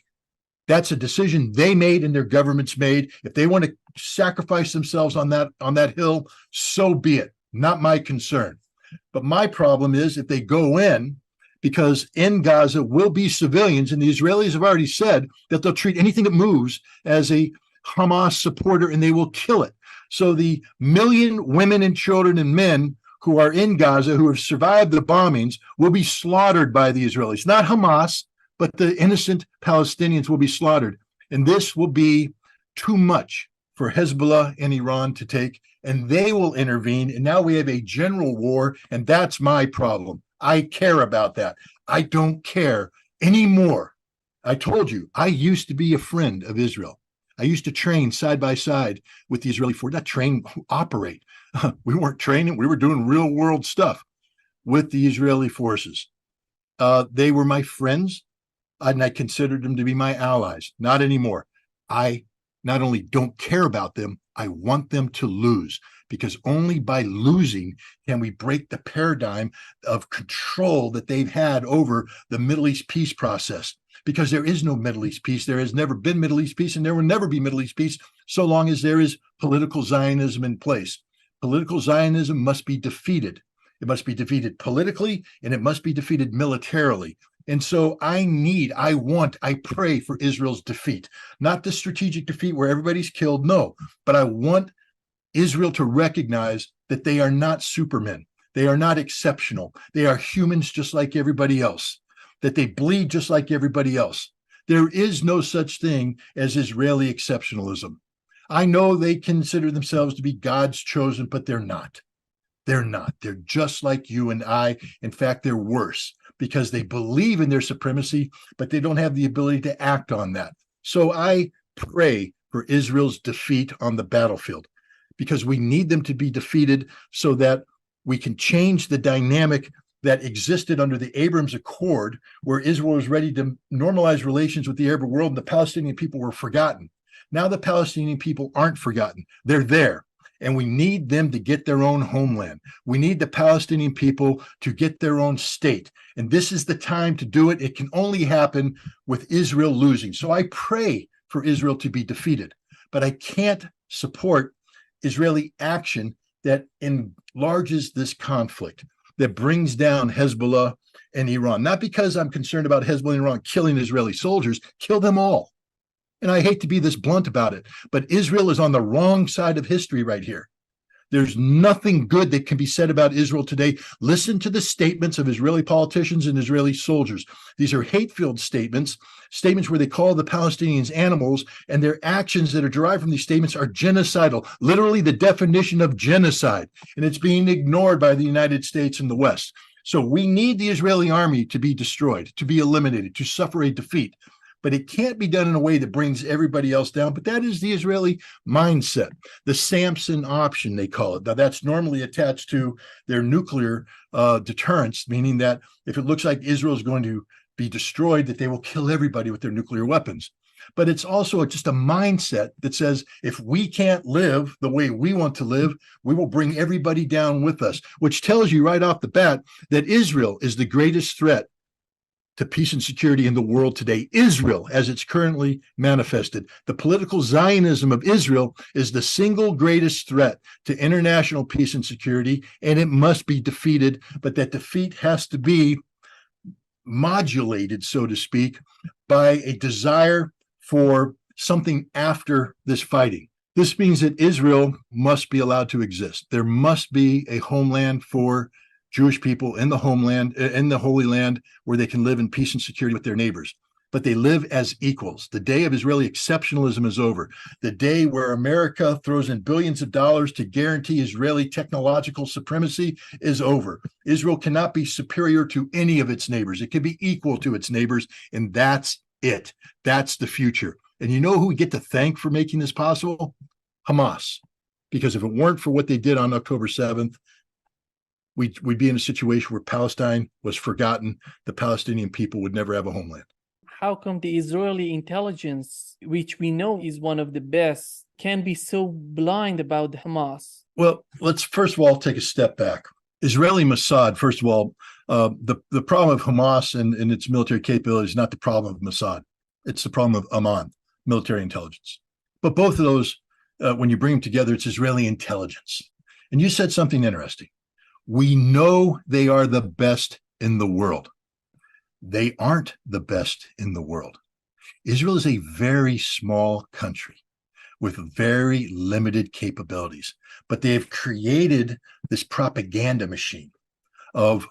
That's a decision they made and their governments made. If they want to sacrifice themselves on that hill, so be it. Not my concern. But my problem is if they go in, because in Gaza will be civilians, and the Israelis have already said that they'll treat anything that moves as a Hamas supporter and they will kill it. So the million women and children and men who are in Gaza, who have survived the bombings, will be slaughtered by the Israelis. Not Hamas, but the innocent Palestinians will be slaughtered. And this will be too much for Hizbullah and Iran to take, and they will intervene. And now we have a general war, and that's my problem. I care about that. I don't care anymore. I told you, I used to be a friend of Israel. I used to train side by side with the Israeli force, not train, operate. We weren't training. We were doing real world stuff with the Israeli forces. They were my friends. and I considered them to be my allies. Not anymore. I not only don't care about them, I want them to lose, because only by losing can we break the paradigm of control that they've had over the Middle East peace process. Because there is no Middle East peace. There has never been Middle East peace, and there will never be Middle East peace so long as there is political Zionism in place. Political Zionism must be defeated. It must be defeated politically, and it must be defeated militarily. And so I pray for Israel's defeat, not the strategic defeat where everybody's killed. No, but I want Israel to recognize that they are not supermen. They are not exceptional. They are humans just like everybody else, that they bleed just like everybody else. There is no such thing as Israeli exceptionalism. I know they consider themselves to be God's chosen, but they're not. They're not. They're just like you and I. In fact, they're worse because they believe in their supremacy, but they don't have the ability to act on that. So I pray for Israel's defeat on the battlefield, because we need them to be defeated so that we can change the dynamic that existed under the Abrams Accord, where Israel was ready to normalize relations with the Arab world and the Palestinian people were forgotten. Now the Palestinian people aren't forgotten. They're there. And we need them to get their own homeland. We need the Palestinian people to get their own state. And this is the time to do it. It can only happen with Israel losing. So I pray for Israel to be defeated, but I can't support Israeli action that enlarges this conflict, that brings down Hezbollah and Iran. Not because I'm concerned about Hezbollah and Iran killing Israeli soldiers, kill them all. And I hate to be this blunt about it, but Israel is on the wrong side of history right here. There's nothing good that can be said about Israel today. Listen to the statements of Israeli politicians and Israeli soldiers. These are hate-filled statements where they call the Palestinians animals, and their actions that are derived from these statements are genocidal, literally the definition of genocide, and it's being ignored by the United States and the West. So we need the Israeli army to be destroyed, to be eliminated, to suffer a defeat. But it can't be done in a way that brings everybody else down. But that is the Israeli mindset, the Samson option, they call it. Now, that's normally attached to their nuclear deterrence, meaning that if it looks like Israel is going to be destroyed, that they will kill everybody with their nuclear weapons. But it's also just a mindset that says, if we can't live the way we want to live, we will bring everybody down with us, which tells you right off the bat that Israel is the greatest threat to peace and security in the world today. Israel, as it's currently manifested, the political Zionism of Israel is the single greatest threat to international peace and security, and it must be defeated. But that defeat has to be modulated, so to speak, by a desire for something after this fighting. This means that Israel must be allowed to exist. There must be a homeland for Jewish people in the homeland, in the Holy Land, where they can live in peace and security with their neighbors. But they live as equals. The day of Israeli exceptionalism is over. The day where America throws in billions of dollars to guarantee Israeli technological supremacy is over. Israel cannot be superior to any of its neighbors. It can be equal to its neighbors, and that's it. That's the future. And you know who we get to thank for making this possible? Hamas. Because if it weren't for what they did on October 7th, we'd be in a situation where Palestine was forgotten. The Palestinian people would never have a homeland. How come the Israeli intelligence, which we know is one of the best, can be so blind about Hamas? Well, let's first of all take a step back. Israeli Mossad, first of all, the problem of Hamas and its military capability is not the problem of Mossad. It's the problem of Amman, military intelligence. But both of those, when you bring them together, it's Israeli intelligence. And you said something interesting. We know they are the best in the world. They aren't the best in the world. Israel is a very small country with very limited capabilities, but they have created this propaganda machine of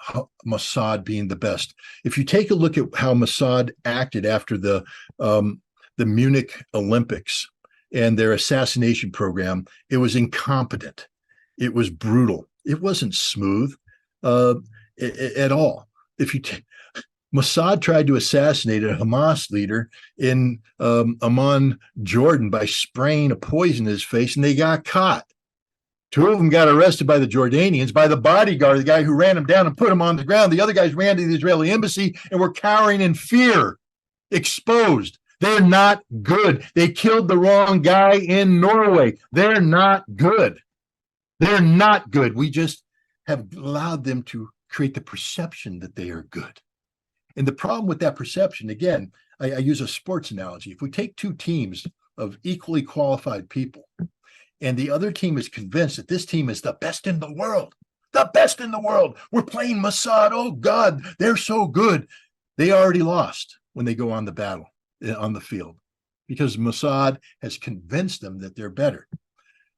Mossad being the best. If you take a look at how Mossad acted after the Munich Olympics and their assassination program, it was incompetent. It was brutal. It wasn't smooth at all. Mossad tried to assassinate a Hamas leader in Amman, Jordan, by spraying a poison in his face, and they got caught. Two of them got arrested by the Jordanians, by the bodyguard, the guy who ran him down and put him on the ground. The other guys ran to the Israeli embassy and were cowering in fear. exposed. They're not good. They killed the wrong guy in Norway. They're not good. They're not good. We just have allowed them to create the perception that they are good. And the problem with that perception, again, I use a sports analogy. If we take two teams of equally qualified people, and the other team is convinced that this team is the best in the world, we're playing Mossad. Oh God, they're so good. They already lost when they go on the field, because Mossad has convinced them that they're better.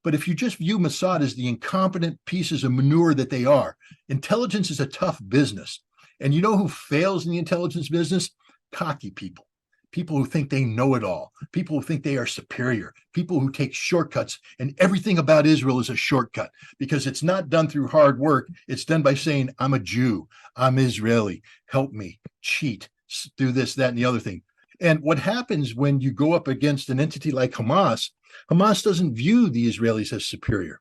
But if you just view Mossad as the incompetent pieces of manure that they are, intelligence is a tough business. And you know who fails in the intelligence business? Cocky people. People who think they know it all, people who think they are superior, people who take shortcuts, and everything about Israel is a shortcut because it's not done through hard work. It's done by saying, I'm a Jew, I'm Israeli, help me, cheat, do this, that, and the other thing. And what happens when you go up against an entity like Hamas, Hamas doesn't view the Israelis as superior,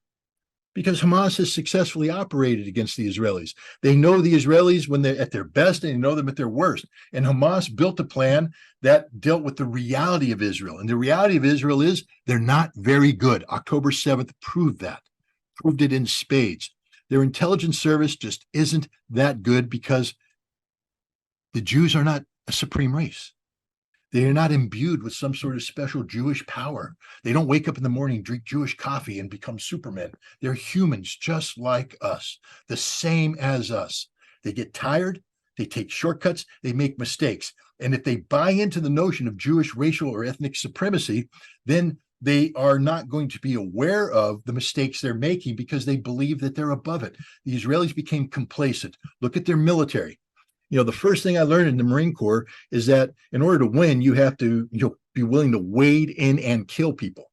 because Hamas has successfully operated against the Israelis. They know the Israelis when they're at their best, and they know them at their worst. And Hamas built a plan that dealt with the reality of Israel. And the reality of Israel is they're not very good. October 7th proved it in spades. Their intelligence service just isn't that good because the Jews are not a supreme race. They are not imbued with some sort of special Jewish power. They don't wake up in the morning, drink Jewish coffee, and become supermen. They're humans just like us, the same as us. They get tired, they take shortcuts, they make mistakes. And if they buy into the notion of Jewish racial or ethnic supremacy, then they are not going to be aware of the mistakes they're making because they believe that they're above it. The Israelis became complacent. Look at their military. You know, the first thing I learned in the Marine Corps is that in order to win, you have to be willing to wade in and kill people,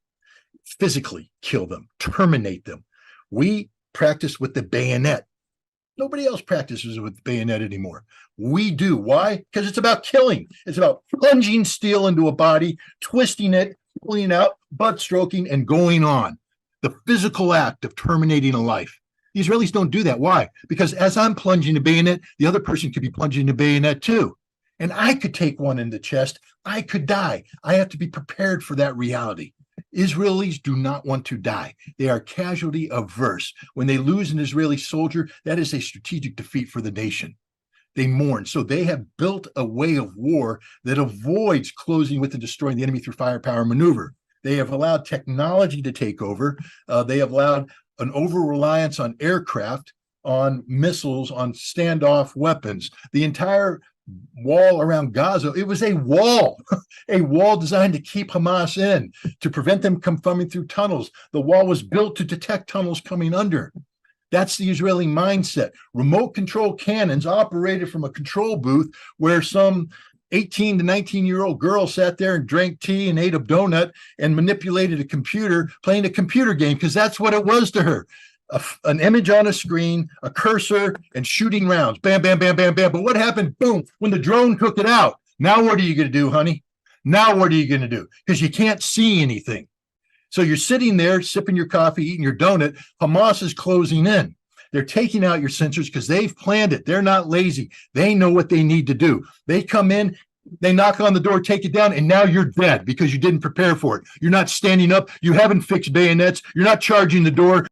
physically kill them, terminate them. We practice with the bayonet. Nobody else practices with the bayonet anymore. We do. Why? Because it's about killing. It's about plunging steel into a body, twisting it, pulling it out, butt stroking, and going on. The physical act of terminating a life. The Israelis don't do that. Why? Because as I'm plunging a bayonet, the other person could be plunging a bayonet too. And I could take one in the chest. I could die. I have to be prepared for that reality. Israelis do not want to die. They are casualty averse. When they lose an Israeli soldier, that is a strategic defeat for the nation. They mourn. So they have built a way of war that avoids closing with and destroying the enemy through firepower maneuver. They have allowed technology to take over. They have allowed an over-reliance on aircraft, on missiles, on standoff weapons. The entire wall around Gaza, it was a wall designed to keep Hamas in, to prevent them from coming through tunnels. The wall was built to detect tunnels coming under. That's the Israeli mindset. Remote control cannons operated from a control booth where some 18 to 19-year-old girl sat there and drank tea and ate a donut and manipulated a computer, playing a computer game, because that's what it was to her. An image on a screen, a cursor, and shooting rounds. Bam, bam, bam, bam, bam. But what happened? Boom. When the drone took it out. Now what are you going to do, honey? Now what are you going to do? Because you can't see anything. So you're sitting there, sipping your coffee, eating your donut. Hamas is closing in. They're taking out your sensors because they've planned it. They're not lazy. They know what they need to do. They come in, they knock on the door, take it down, and now you're dead because you didn't prepare for it. You're not standing up. You haven't fixed bayonets. You're not charging the door.